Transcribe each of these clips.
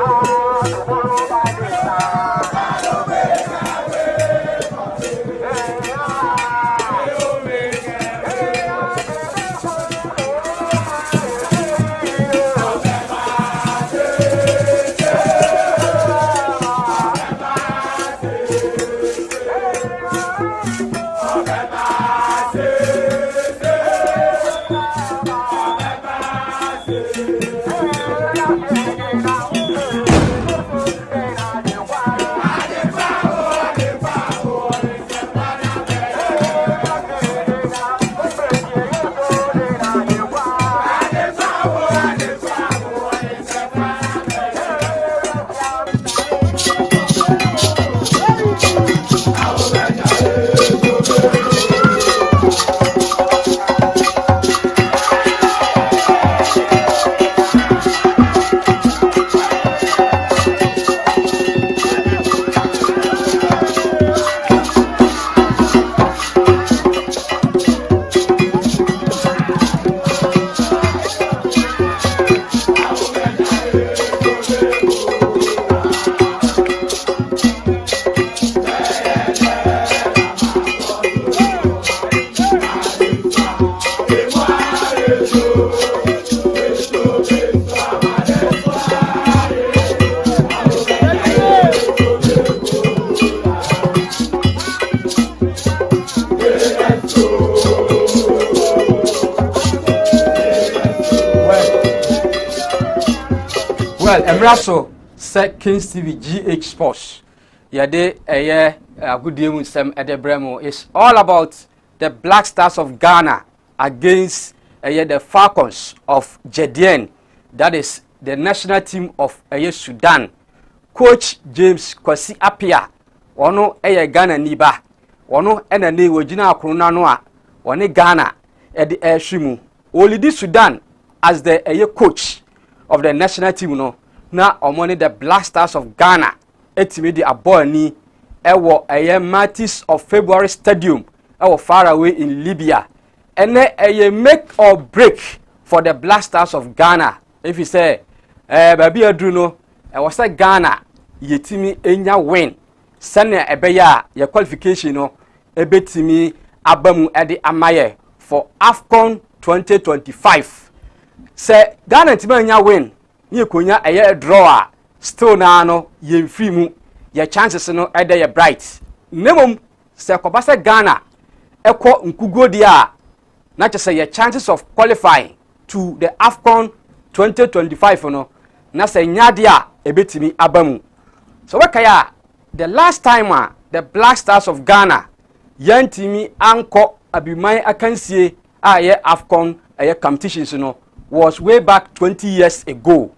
Ah Well, Embraso set Kings TV GH Sports. Yade a good day with Sam Edebremo is all about the Black Stars of Ghana against the Falcons of Jedien. That is the national team of Sudan. Coach James Kwasi Apia, ono Ghana niba, ono ne wajina akruna noa, one Ghana edi shimu. Olidi Sudan as the coach of the national team no. Na omoni the Black Stars of Ghana etimi di aboni ewo Martyrs of February Stadium ewo far away in Libya. Ene make or break for the Black Stars of Ghana. If you say baby adruno was say Ghana yetimi enya win sene ebeya your qualification no ebetimi abamu edi amaye for AFCON 2025. Say Ghana timi enya win ye konya draw still na no ye free mu your chances no ede ye bright nemom se kobasa Ghana eko nkugo dia na say your chances of qualifying to the AFCON 2025 no na say nyadia ebetimi abamu. So wakaya the last time the Black Stars of Ghana yantimi anko abiman akansie ye AFCON competitions no was way back 20 years ago.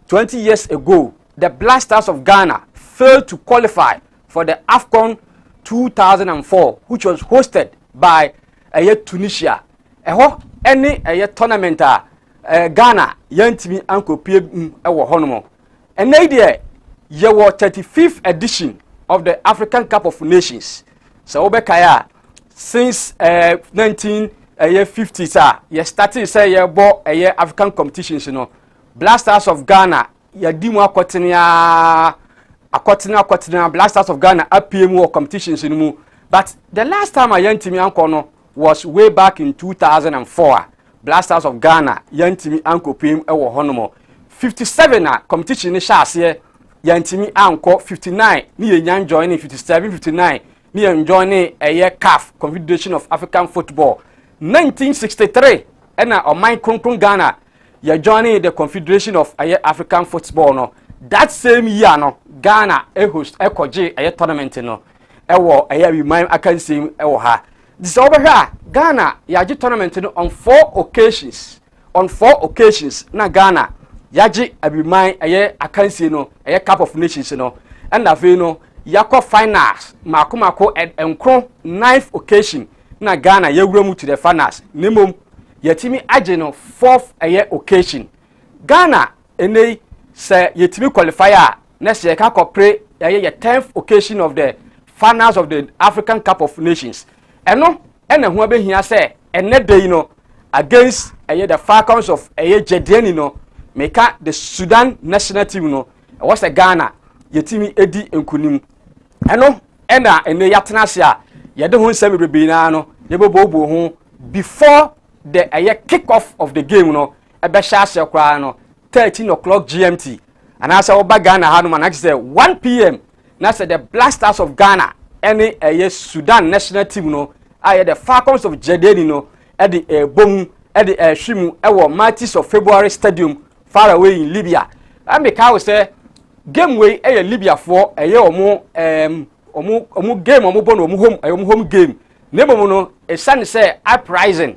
20 years ago, the Black Stars of Ghana failed to qualify for the AFCON 2004, which was hosted by Tunisia. Any tournament Ghana yantimi anko pie ewo honomo. And there ye were 35th edition of the African Cup of Nations. So obekaya since 1950s ye started say ye bo African competitions Black Stars of Ghana yadimu akotina Black Stars of Ghana apemu competitions mu. But the last time I yantimi anko was way back in 2004. Black Stars of Ghana yantimi anko pem ewo honomo. 57 competition ni shase yantimi anko. 59 ni yenyan joining 57 59 ni yen joining CAF Confederation of African Football. 1963 ena oman kronkron Ghana ya joining the Confederation of African Football no. That same year no Ghana host ekoje tournament no ewo remind akansim ewo ha. This over here Ghana yaji tournament no on 4 occasions. On 4 occasions na Ghana yaji remind akansim no Cup of Nations no. And afi no yako finals mako enkron 9th occasion na Ghana yewuremu to the finals. Nemom yetimi aje no 4th occasion. Ghana ene se yetimi qualifier na se ka kopre ye 10th occasion of the finals of the African Cup of Nations. Eno ene ho abehia se ene day no against the Falcons of Jedien no meka the Sudan national team no was a Ghana yetimi edi enkunim. Eno ena ene yatena se a yede ho nsem bebre na no yebobo ho before the kick-off of the game no ebe shase kwa no 13 o'clock GMT and as oba Ghana ha no man say 1 PM na say the Black Stars of Ghana any Sudan national team no the Falcons of Jedeni no e the bom e the shimu ewo Martyrs of February Stadium far away in Libya. And because say game way Libya for omo game omo bon omo home game nemo no e san say uprising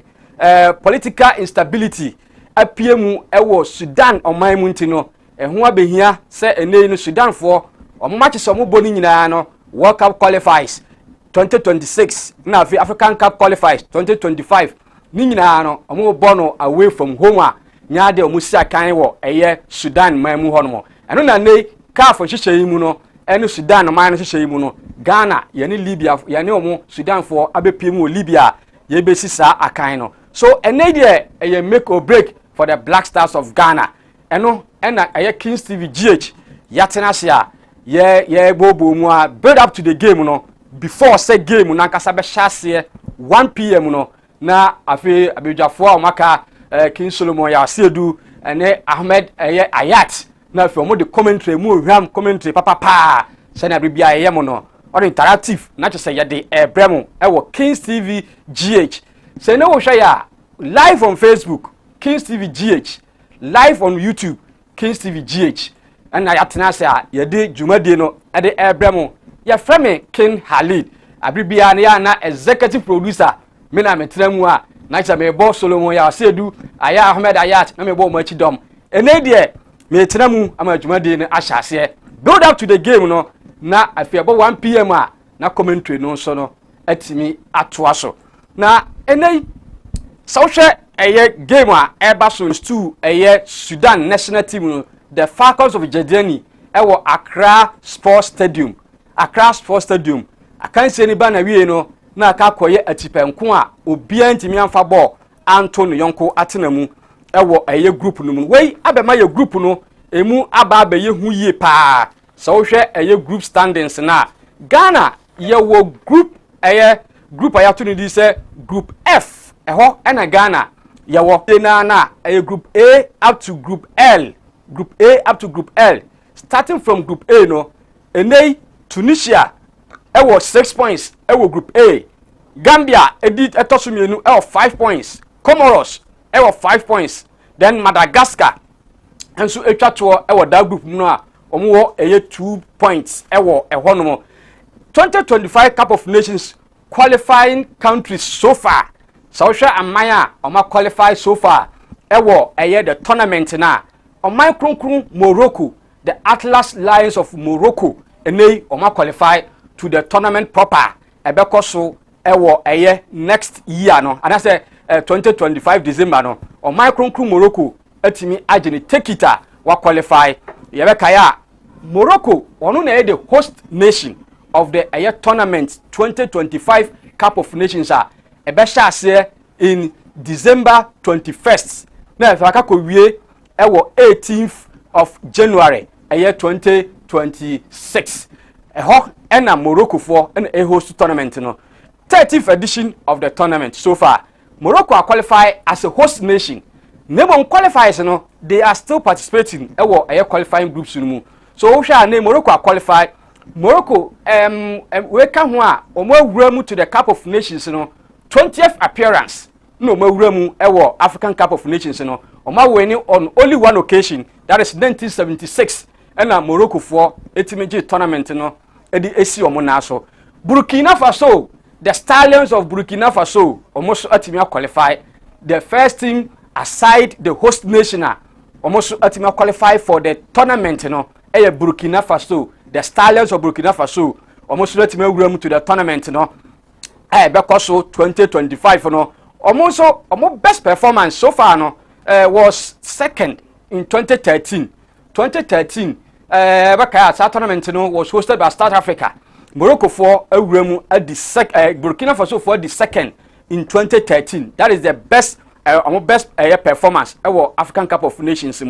political instability apiemu ewo Sudan oman mu ntino ho abehia se enei no Sudan for match so mo boni nyina no World Cup qualifiers 2026 na African Cup qualifiers 2025 ni nyina no omo bono away from home a nyaade omo si akan wo Sudan man mu hono mo eno na nei CAF hihye mu no eno Sudan man no hihye mu no Ghana ye ni Libya ye ni omo Sudan for abepiemu Libya ye besi sa akan no. So ene dey make or break for the Black Stars of Ghana. Eno ena Kings TV GH yatena se a ye bobo mu a build up to the game no before say game na kasa be shase 1 PM no na afi abedwafo a maka King Solomon ya sedu ene Ahmed Ayat na afi omo de commentary mu hwam commentary papa se na bibia ye mo no or interactive na to say ye de bremo ewo Kings TV GH. Say no wo ya live on Facebook Kings TV GH, live on YouTube Kings TV GH. na yatena se a yedi dwumadi no de ebremo ye frame King Khalid abribia na ya na executive producer me na metena mu a na cha me bo Solomon ya sedu aya Ahmed Ayat na me bo machi dom ene de me tena mu ama dwumadi ne ahyase build up to the game no na afiabo 1 pm a na commentary no so no atimi atoa so na ene social game a eba so 2 Sudan national team no the Falcons of Jedani ewo Accra Sports Stadium akan se ni ba na wie no na aka koye atipenko a obia ntimi amfa ball anto no yonko atena mu ewo group no mu wei abema ye group no emu aba abaye hu yie pa so wo hwe group standings na Ghana ye wo group group ayato ni di se group F eho na Ghana ye wo na group A up to group L starting from group A no enei Tunisia ewo 6 points ewo group A Gambia edit etosumienu ewo 5 points Comoros ewo 5 points then Madagascar enso etwato ewo da group no a omo 2 points ewo ehonomo 2025 Cup of Nations qualifying countries so far Sausha Amaya oma qualify so far ewo the tournament na oma kronkron Morocco the Atlas Lions of Morocco enei oma qualify to the tournament proper ebekoso ewo next year no and I say 2025 December no oma kronkron Morocco atimi agene tekita wa qualify yebekaya Morocco onu na the host nation of the tournament 2025 Cup of Nations ebesha in December 21st na efaka ko wie ewo 18th of January 2026 eho na Morocco for na host tournament no 30th edition of the tournament so far Morocco are qualified as a host nation name qualifiers no they are still participating ewo qualifying groups no so wo hwa na Morocco are qualified Morocco we can ho a omo awura mu to the Cup of Nations no 20th appearance no omo awura mu ewo African Cup of Nations no omo winning on only one occasion that is 1976 and Morocco for etimeji tournament no edi esi omo na so Burkina Faso the Stallions of Burkina Faso almost atimi qualify the first team aside the host nation almost atimi qualify for the tournament no Burkina Faso the Stallions of Burkina Faso almost atimi awura to the tournament no because 2025 no almost best performance so far no was second in 2013 that tournament no was hosted by South Africa Morocco for awura at the Burkina Faso for the second in 2013 that is the best performance African Cup of Nations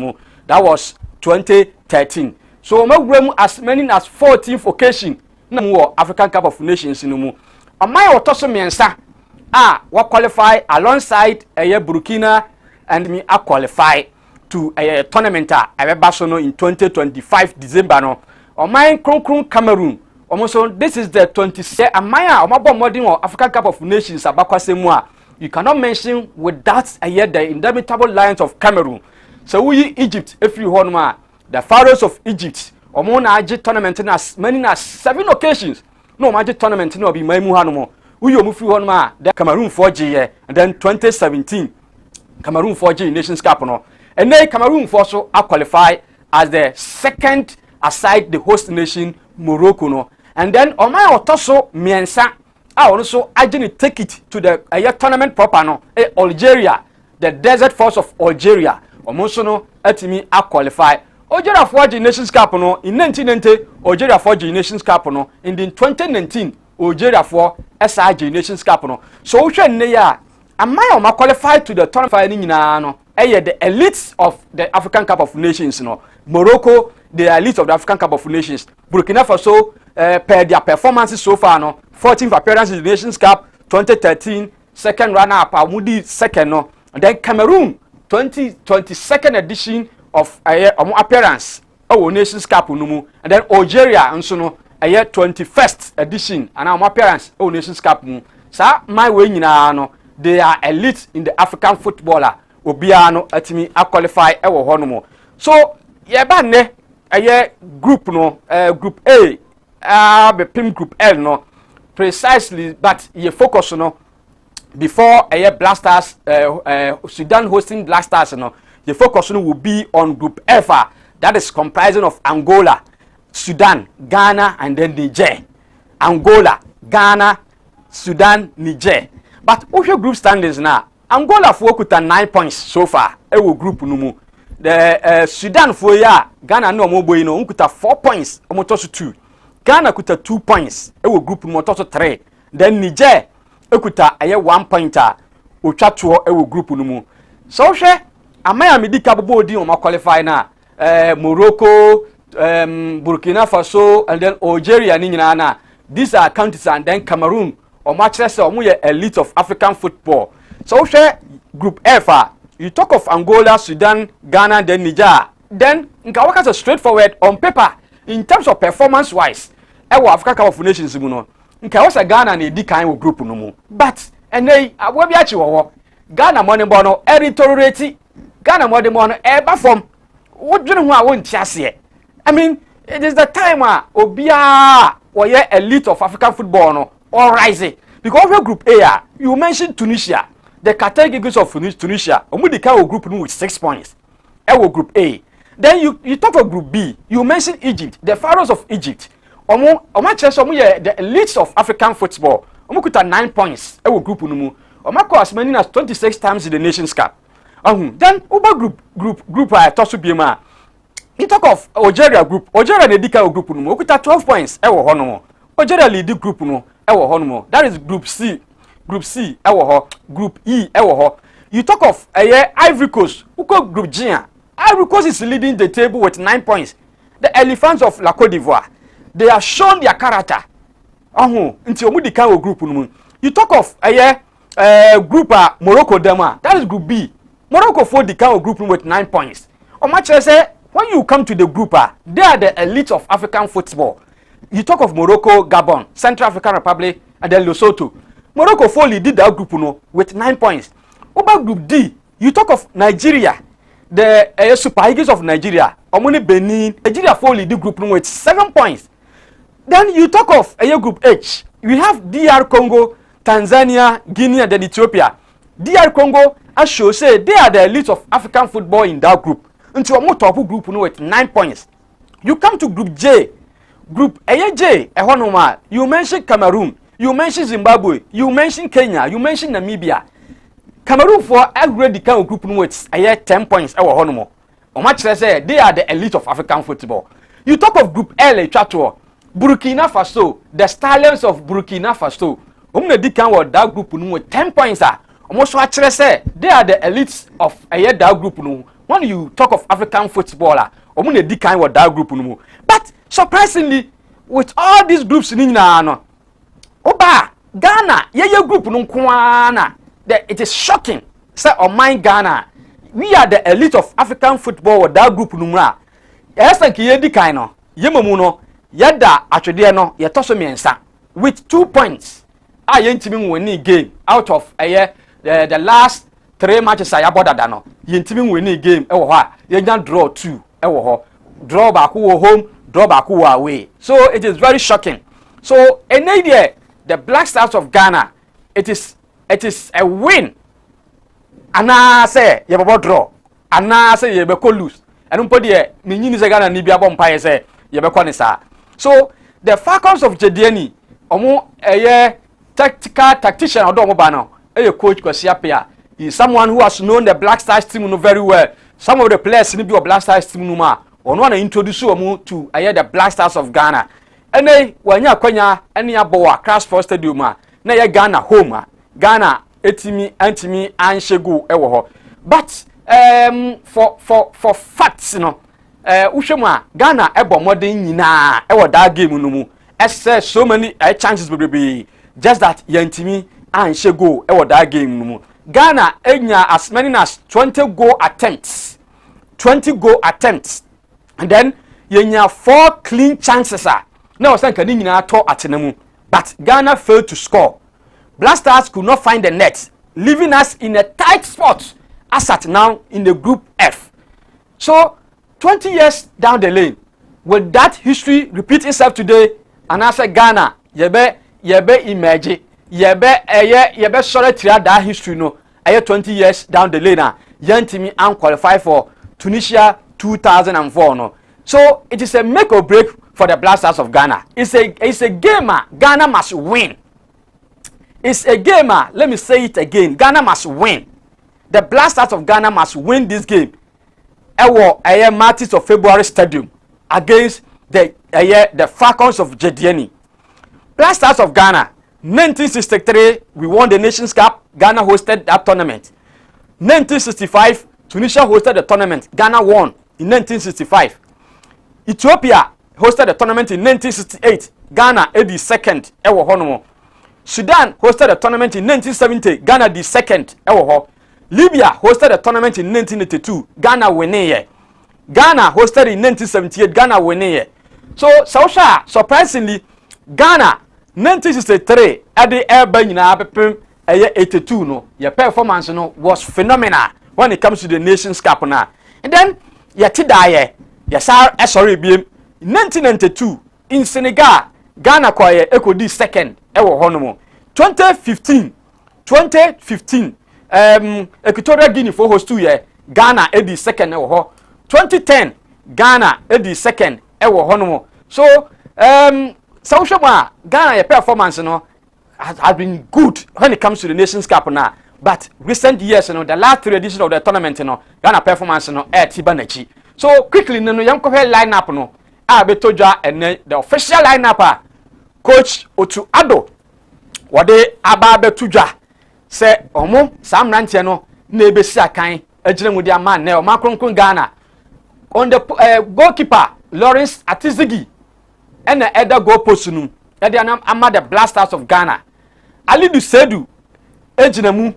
that was 2013 so awura as many as 14th occasion na African Cup of Nations no amai otoso miensa wa qualify alongside Burkina and me qualify to a tournament Basono in 2025 December no amai kronkron Cameroon almost this is the 27 amaya omabo modern African Cup of Nations abakwasemu a you cannot mention without the indomitable Lions of Cameroon so we Egypt if you honma the Pharaohs of Egypt omo na age tournament as many as 7 occasions no magic tournament no be maimu hanomo we omu free honma the Cameroon 4G and then 2017 Cameroon 4G Nations Cup no and then Cameroon for so qualify as the second aside the host nation Morocco no and then omai otoso miensa also agent take it to the tournament proper no Algeria the Desert Force of Algeria omoso no atimi qualify Algeria 4G Nations Cup no in 1990 Algeria 4G Nations Cup no in 2019 Algeria 4 SRG Nations Cup no so we hwe ne ya amai o qualify to the tournament ni nyina no the elites of the African Cup of Nations no Morocco the elite of the African Cup of Nations Burkina Faso per their performances so far no 14th appearance in the Nations Cup 2013 second runner up Amudi second no and then Cameroon 22nd edition of appearance Nations Cup no and then Algeria nso no 21st edition and appearance Nations Cup mu sa my way nyina no they are elite in the African footballer obia no atimi qualify honomo so yeba ne group no group A be pim group L no precisely, but you focus no before Black Stars Sudan hosting Black Stars no your focus no will be on group F, that is comprising of Angola, Sudan, Ghana, and then Niger. Angola, Ghana, Sudan, Niger. But what's your group standings now? Angola for 9 points so far. Ewo group numu. The Sudan for Ghana no mo boy no 4 points. Omo tosu 2. Ghana kuta 2 points. Ewo group mo tosu 3. Then Niger ekuta 1 pointer. Otwa to ewo group numu. So hwe amaya medika bobo di o ma qualify na Morocco, Burkina Faso, and then Algeria ni nyina na. These are countries, and then Cameroon or Manchester or elite of African football. So share group F, you talk of Angola, Sudan, Ghana, then Niger. Then Nkawaka is straightforward on paper in terms of performance wise. African Cup of Nations no. Nkawasa Ghana ni di kind of group no mo. But and they awobi achi wo. Ghana money bono eritorate. Ghana money bono eba from what do you know won tiase. I mean, it is the time obia or elite of African football no all rising. Because of your group A, you mentioned Tunisia, the categories of Tunisia, Omudika group with 6 points. Ewo group A. Then you talk of group B, you mentioned Egypt, the pharaohs of Egypt. The elites of African football. Omukuta 9 points. Ewo group numu. Omako as many as 26 times in the Nations Cup. Then Uber group Tosu Biema. You talk of Algeria group. Algeria Nedika group numu. Okuta 12 points. Ewo honomo. Algeria lead group no. Ewo honomo. That is group C. Group C. Ewo ho. Group E. Ewo ho. You talk of Ivory Coast. Uko group G. Ivory Coast is leading the table with 9 points. The elephants of La Côte d'Ivoire. They have shown their character. Until Omudika group numu. You talk of group Morocco Dema. That is group B. Morocco for the group with 9 points. When you come to the group, they are the elite of African football. You talk of Morocco, Gabon, Central African Republic, and then Lesotho. Morocco fully did that group with 9 points. Over group D, you talk of Nigeria, the Super Eagles of Nigeria, Omoni Benin. Nigeria fully did group with 7 points. Then you talk of group H. We have DR Congo, Tanzania, Guinea, and then Ethiopia. DR Congo, as show say, they are the elite of African football in that group. Until a more top group with 9 points. You come to group J. Group J, you mentioned Cameroon, you mentioned Zimbabwe, you mentioned Kenya, you mentioned Namibia. Cameroon for already kind of group with 10 points. They are the elite of African football. You talk of group L, Burkina Faso, the stallions of Burkina Faso. That group with 10 points. Almost they are the elites of that group. When you talk of African footballer, that group. But surprisingly, with all these groups in Ghana, group it is shocking. Say on my Ghana, we are the elite of African football with that group numra. With 2 points. I ain't winning game out of the last 3 matches I bought that Yintimin winning game. You draw 2. Draw back home, draw back away. So it is very shocking. So in idea, the Black Stars of Ghana, it is a win. And I say you have draw. And I say you have lose. And put the Minini Zagana Nibia Bompire say you have. So the Falcons of Jediani, tactician or domobano, a coach Kosiapia. He is someone who has known the Black Stars team very well. Some of the players in the Black Stars team numa want to introduce you to the Black Stars of Ghana. And they when you are any aboa Crash for Stadium, na Ghana home, Ghana etimi antimi anshegu ewo. But for facts, Ushema Ghana ebo modern nyina ewo that game numu. As so many chances will be just that yantimi anshegu ewo that game numu. Ghana enya as many as 20 goal attempts. 20 goal attempts. And then yenya 4 clean chances. Now was saying nyina to atenemu. But Ghana failed to score. Black Stars could not find the net, leaving us in a tight spot as at now in the group F. So 20 years down the lane, will that history repeat itself today? And I say Ghana, yebe emerge, yebe sorry tria that history no. 20 years down the lane now. Yantimi and qualify for Tunisia 2004 no. So it is a make or break for the Black Stars of Ghana. It's a game. Ghana must win. It's a game. Let me say it again. Ghana must win. The Black Stars of Ghana must win this game. Martyrs of February Stadium against the Falcons of Jedieni. Black Stars of Ghana, 1963, we won the Nations Cup. Ghana hosted that tournament. 1965, Tunisia hosted the tournament. Ghana won in 1965. Ethiopia hosted the tournament in 1968. Ghana did second. Sudan hosted the tournament in 1970. Ghana did second. Libya hosted the tournament in 1982. Ghana winning. Ghana hosted in 1978. Ghana winning. So, surprisingly, Ghana 1963 at the air 82 no. Your performance no was phenomenal when it comes to the Nations Cup now. And then yetidaye sorry in 1992 in Senegal Ghana kwaye ekodi second ewo honomo. 2015 Equatorial Guinea for host 2 year Ghana edi second ewo ho. 2010 Ghana edi second ewo honomo. So Ghana your performance no has been good when it comes to the Nations Cup now. But recent years, the last 3 editions of the tournament, Ghana performance, Tibanechi. So quickly, young line up, Betoja and the official lineup, Coach Otuado, what they Ababe Tuja say, Omo, Sam Rantiano, Nebe Sakai, a gentleman with their man, Neo Macron Ghana. On the goalkeeper, Lawrence Atizigi, and the other goal postunum, that they are among the Black Stars of Ghana. Ali Dusedu, Ejinamu,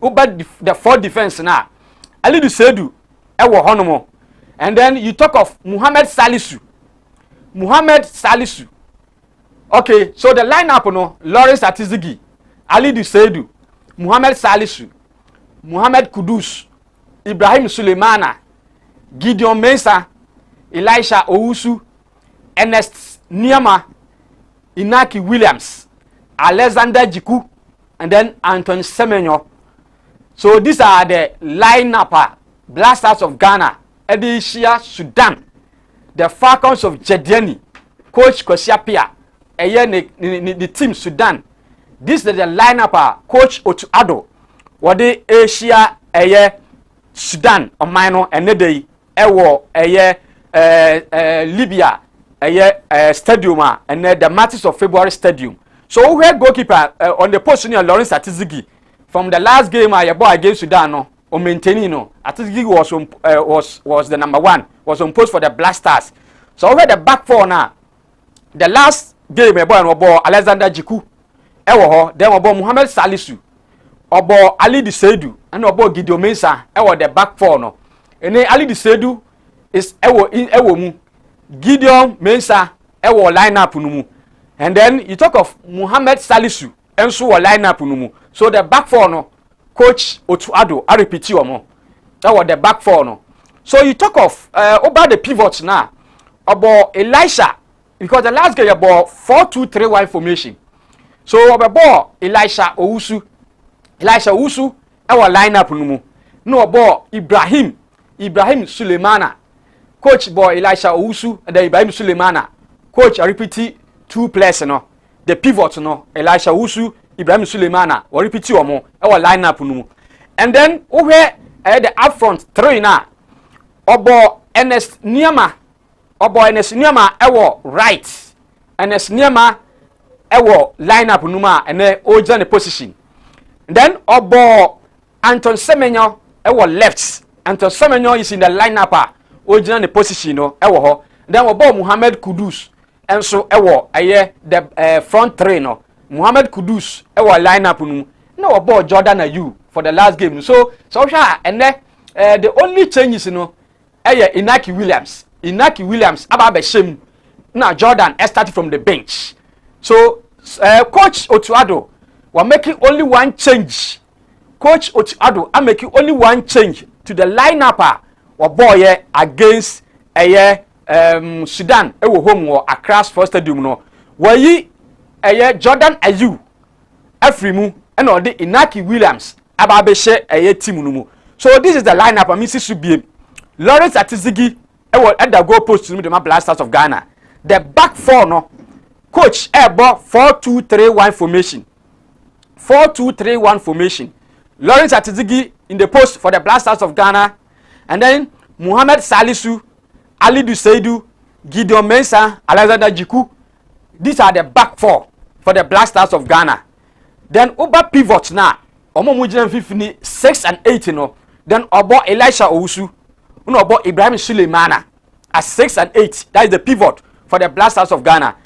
over the 4 defense now. Ali Dusedu, Ewo Honomo. And then you talk of Muhammad Salisu. Okay, so the lineup no, Lawrence Atizigi, Ali Dusedu, Muhammad Salisu, Muhammad Kudus, Ibrahim Suleimana, Gideon Mensah, Elisha Owusu, Ernest Niama, Inaki Williams, Alexander Jiku, and then Anton Semenyo. So these are the lineup. Black Stars of Ghana, Edishia Sudan, the Falcons of Jedieni, Coach Kosiapia, the team Sudan. This is the lineup. Coach Otuado, what the Asia Sudan or minor and the Libya stadium and the Martyrs of February Stadium. So we had goalkeeper on the position of Lawrence Atizigi from the last game your boy against Sudan no or maintaining no. Atizigi was the number 1, was on post for the Black Stars. So we had the back 4 now. The last game your boy Alexander Jiku, then we Muhammad Salisu, Ali Disedu, and we Gideon Mensah, the back 4 no. And then Ali Disedu is Gideon Mensah lineup numu. And then you talk of Muhammad Salisu and so lineup numu. So the back 4 no, Coach Otuado, I repeat you more. That was the back 4 no. So you talk of about the pivots now, about Elisha, because the last game about 4-2-3-1 formation. So about Elisha Owusu, our lineup numu. No about Ibrahim Suleimana. Coach boy Elisha Owusu and then Ibrahim Suleimana. Coach I repeat 2 players no. The pivot no, Elisha Owusu, Ibrahim Suleimana. We repeat you more. Our lineup numu. And then over the up front 3 now. Obo Ernest Niama. Ewo right. Ernest Niama ewo lineup numa and then oja the position. Then Obo Anton Semenyo ewo left. Anton Semenyo is in the lineup. Oja the position no ewo ho. Then Obo Muhammad Kudus and so ewo the front 3 no. Muhammad Kudus ewo lineup nu. No Obo Jordan Ayew for the last game. So and then the only changes Inaki Williams Ababe Shem. Now Jordan started from the bench. So Coach Otuado were making only one change. Coach Otuado making only one change to the lineup or boy against Sudan ewo home wo Accra Sports Stadium no wayi Jordan Ayew afrimu and odi Inaki Williams aba be share team no mu. So this is the lineup amisi subie Lawrence Atizigi at the goal post to the Black Stars of Ghana. The back four no coach ball 4-2-3-1 formation. 4-2-3-1 formation. Lawrence Atizigi in the post for the Black Stars of Ghana, and then Muhammad Salisu, Ali Duseidu, Gideon Mensah, Alexander Jiku. These are the back four for the Black Stars of Ghana. Then Uba pivot now. Omo mujina 50 6 and 8 no. Then Obo Elisha Owusu. Uno Obo Ibrahim Suleimana at 6 and 8. That is the pivot for the Black Stars of Ghana.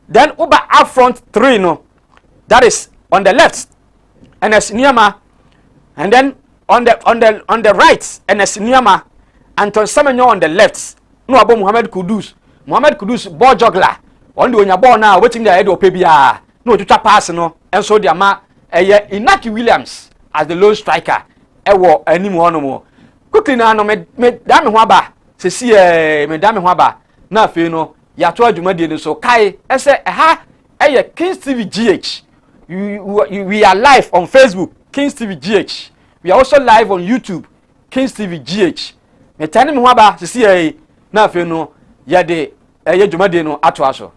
Then Uba up front 3 no. That is on the left. NS Niama. And then on the right, NS Niama. Anton Semenyo on the left. No Obo Muhammad Kudus. Muhammad Kudus ball juggler. On the onya ball now waiting the head of Pebia. No to pass no. And so the ama Inaki Williams as the lone striker. Ewo anymore no more. Quickly now no me dame ho aba. Se si me dame ho aba. Na fe no ya to adwumade ni so kai ese ha Kings TV GH. We are live on Facebook Kings TV GH. We are also live on YouTube Kings TV GH. Me tane me ho aba se si na fe no ya de adwumade no ato aso.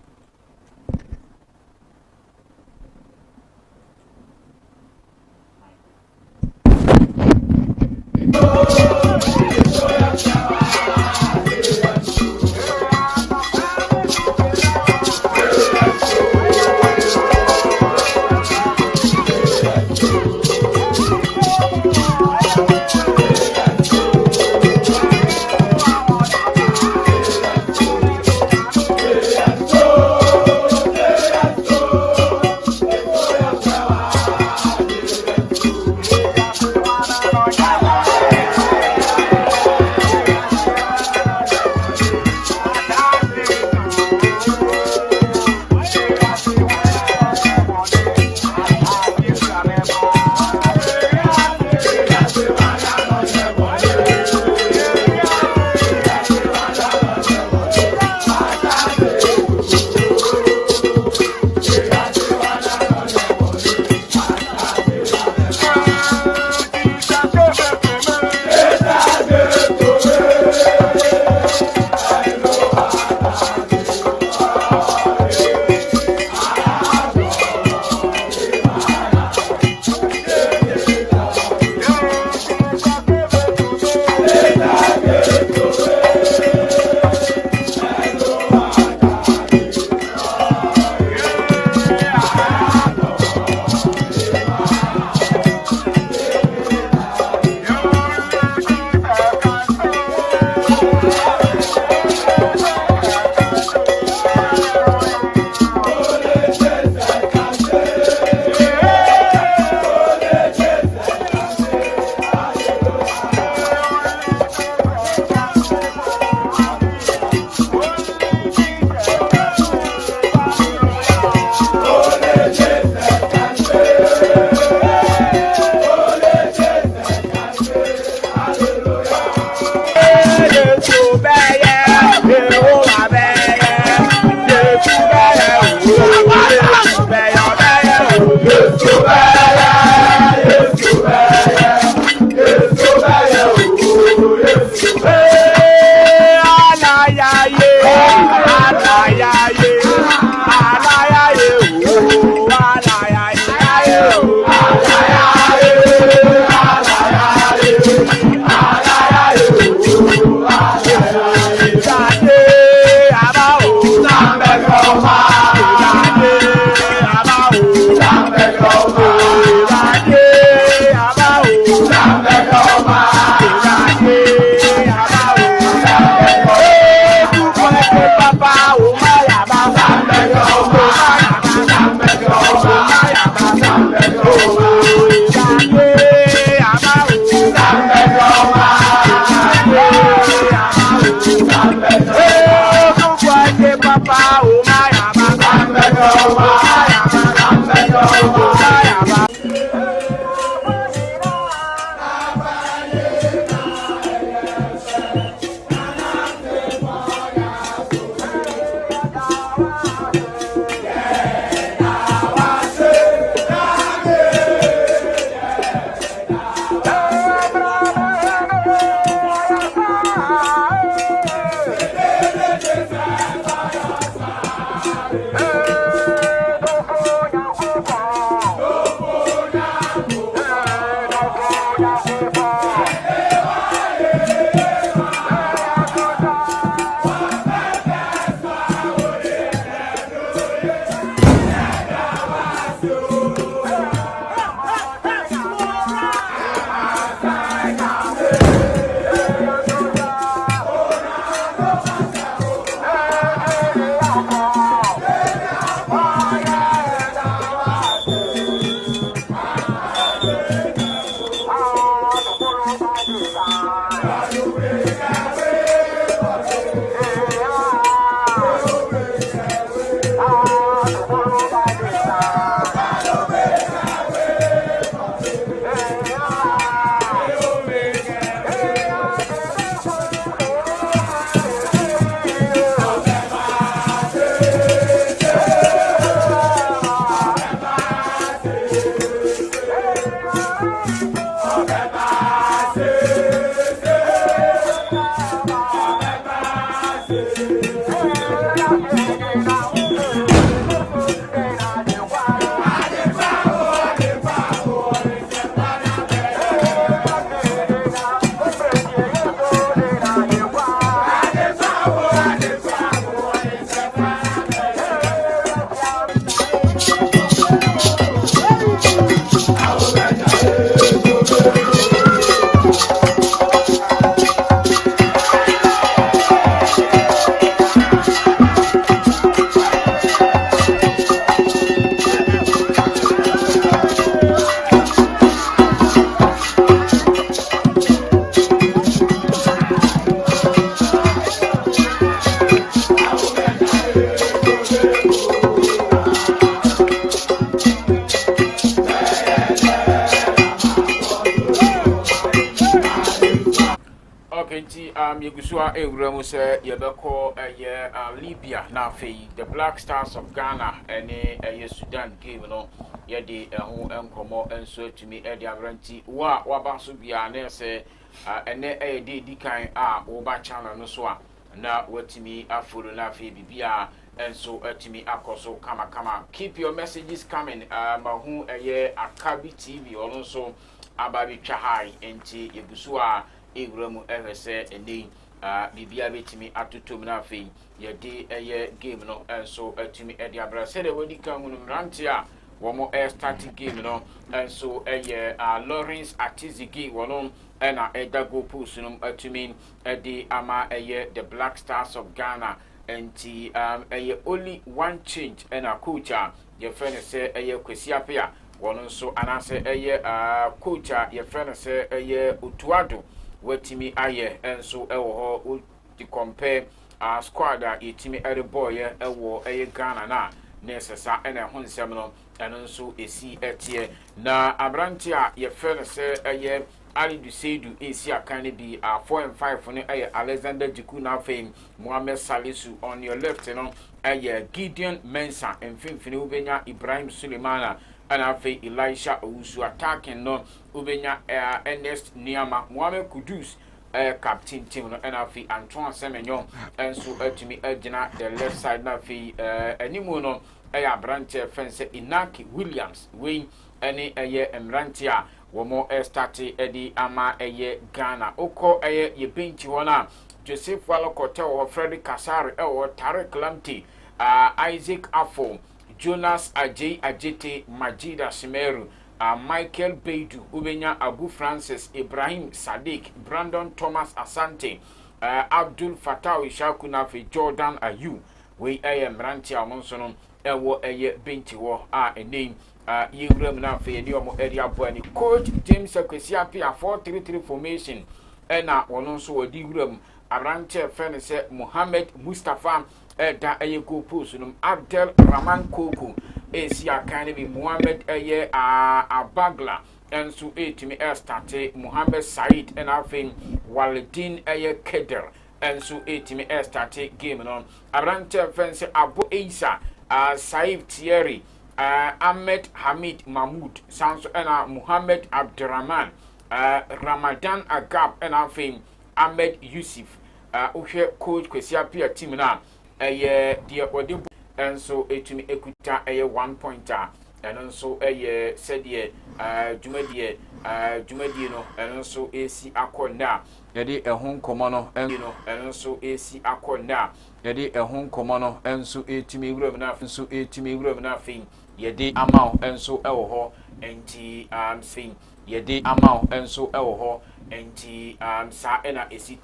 Yegusua Ewremu say Yebeko Libya na fei the Black Stars of Ghana and Sudan game no yedi ho enkomo enso tumi e dia branti wa baso bia na say ene di kan a wo ba channel no so a na watimi afolo na fei bibia enso atimi akoso kama keep your messages coming mahu Akabi TV ono so ababi twa hai enti Yegusua Ewremu ehese ene bibia betimi atotom na afei yedi game no enso atimi e dia bra say the wedi kan hunu mranti a womo start game no enso Lawrence Atizigi wono na edago post no atumi di ama the Black Stars of Ghana enti only one change na coach your friend say Kwesi Apia wono so anase coach your friend say Otuado wetimi aye enso ewo ho to compare squad yetimi boy ewo Ghana na nesesa ena ho nsem no eno nso esi etie na abranti a ye fere se Ali Duseidu esi akane bi 4 and 5 no Alexander Jiku na fame Mohamed Salisu on your left no Gideon Mensah mfimfini ubenya Ibrahim Sulemana and afe Elisha Owusu attacking no ubenya Ernest Niama Mohamed Kudus captain team no and afe Antoine Semenyo and so ultimately agina the left side na afe animu no branch fence Inaki Williams we any emrantia womo start edi ama Ghana oko ye bench wona Joseph Walokote or Frederick Kasari or Tarek Lamti Isaac Afo Jonas Ajete Majida Simeru Michael Beidu Ubenya Abu Francis Ibrahim Sadiq Brandon Thomas Asante Abdul Fattah Ishakunafi Jordan Ayu we Mranti Amonsono ewo bench wo a name Yewrem na fe ni omo area boy ni coach James Kwesi Apia 4-3-3 formation na wono so odi Yewrem abranche fe se Mohammed Mustafa da goal post no Abdel Rahman Koko esi akane bi Mohammed Abagla enso etimi start Mohammed Said and afin Walidin Keder enso etimi start game no abrante fence abo Isa Saif Thierry Ahmed Hamid Mahmoud Sanso ena Muhammad Abdurrahman Ramadan Agab ena fame Ahmed Yusuf uhwe coach Kwesi Appiah team na de ode enso etimi ekuta 1 pointer eno nso sede dwumadie no eno nso esi akonda yɛde ɛho nkɔmɔ no ɛno nso esi akɔnda yɛde ɛho nkɔmɔ no ɛnso etimi wuram na nso etimi wuram na afei yɛde amaw ɛnso ɛwɔ hɔ enti fin yɛde amaw ɛnso ɛwɔ hɔ enti saa ɛna esi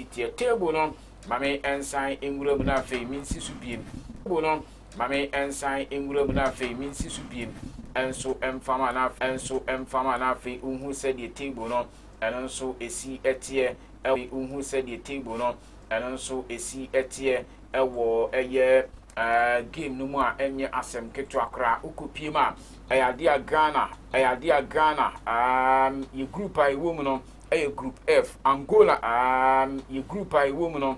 tie table no mame ɛnsan nwuram na afei minsi so biem table no mame ɛnsan nwuram na afei minsi so biem ɛnso ɛmfama na afei unhu sɛ die table no and also esi etie unhu said the table no and also esi etie ewo game no mu a enye asem keto akra ukopie ma ayadia Ghana ye group I woman no group F Angola ye group I woman no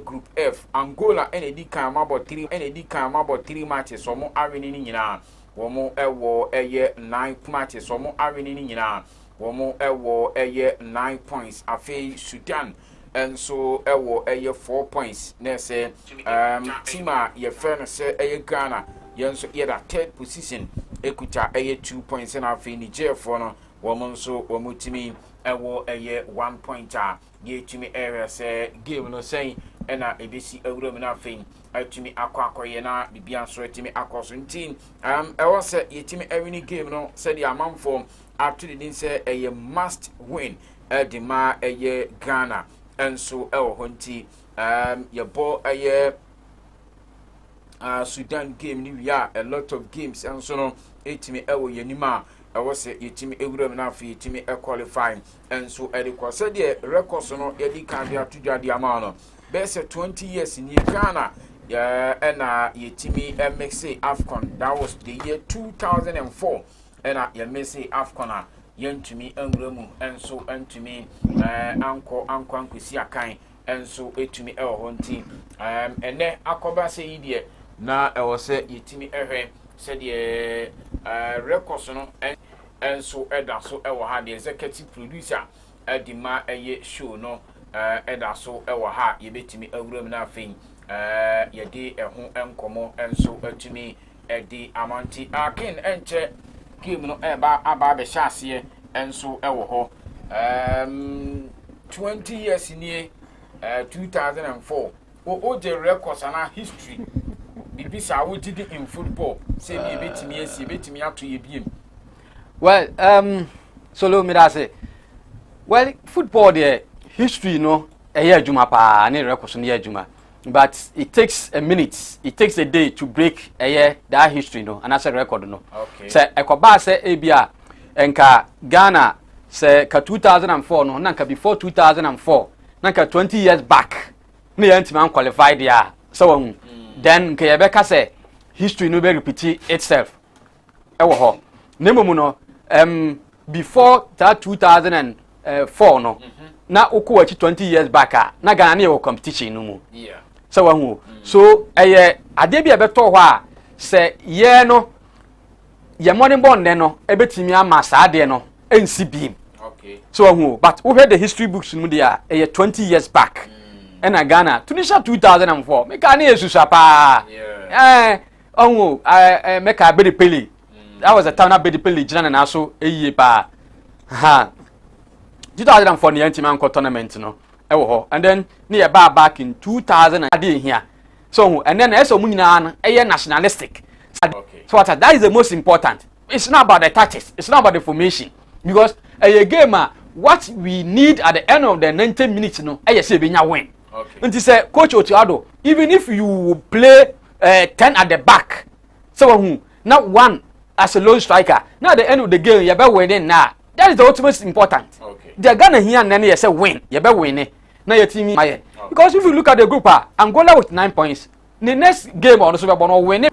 group F Angola edi kan mabo 3 matches so mo awini ni nyina wo mo ewo 9 matches so mo awini ni nyina womo ewo 9 points afei Sudan enso ewo 4 points na say team a ye fair na say Ghana yenso ye da third position ekuta 2 points na afei Niger for no womo nso womo timi ewo 1 pointer ye timi area say game no say ena ebesi awuram na afei atimi akwakoye na bibia nso atimi akoso ntin ewo say ye timi awini game no say the amamfo after the say a must win the ma Ghana and so honti your ball Sudan game ni a lot of games and so no etimi yenima I was a yetimi ewuram na fi yetimi qualifying and so edikwa said the records no yedi kan dia to dia amano best 20 years in Ghana and yetimi MXA AFCON that was the year 2004 and ya messy AFCON yentumi enwuramu enso entumi anko ankwesi akan enso etumi honti ene akoba se yidie na ewo se yetimi ehwe se de records no enso eda so ewo ha the executive producer edima show no eda so ewo ha yebetimi awuram na afin yede eho enkomo enso etumi edi amanti akin enche game no aba be hyase enso ewo ho 20 years in 2004 o the records and history bibisa wo did in football say be betimi ato ye biem well solo me da say well football the history no adwuma pa na records no adwuma but it takes a minute, it takes a day to break that history no and as a record no. Okay. Say ekoba say ebia enka Ghana say ka 2004 no nanka before 2004 nanka 20 years back na yantima qualified there so then ke yebeka say history no be repeat itself ewo ho nemomu no before that 2004 no na okwo 20 years back na Ghana na competition no mu yeah so wahu so ade bia beto ho a se ye no ye morning born ne no ebetimi ama saa de no ensi biem okay so wahu but we read the history books mu dia 20 years back and Ghana Tunisia 2004 make an yesusa pa make a bedi peli that was a town a bedi peli jina na so eyiye pa ha 2004 ne yantima nko tournament no ewo ho and then near back in 2000 ade here so and then eso munyina na nationalistic okay so that is the most important. It's not about the tactics, it's not about the formation because a game what we need at the end of the 90 minutes no say be win okay and say coach Otiado even if you play 10 at the back so not one as a lone striker now at the end of the game you be winning now. That is the ultimate important. Okay. They are gonna here and then you say win. You better win it. Now your team because if you look at the group, Angola with 9 points. The next game on the Super Bowl win it.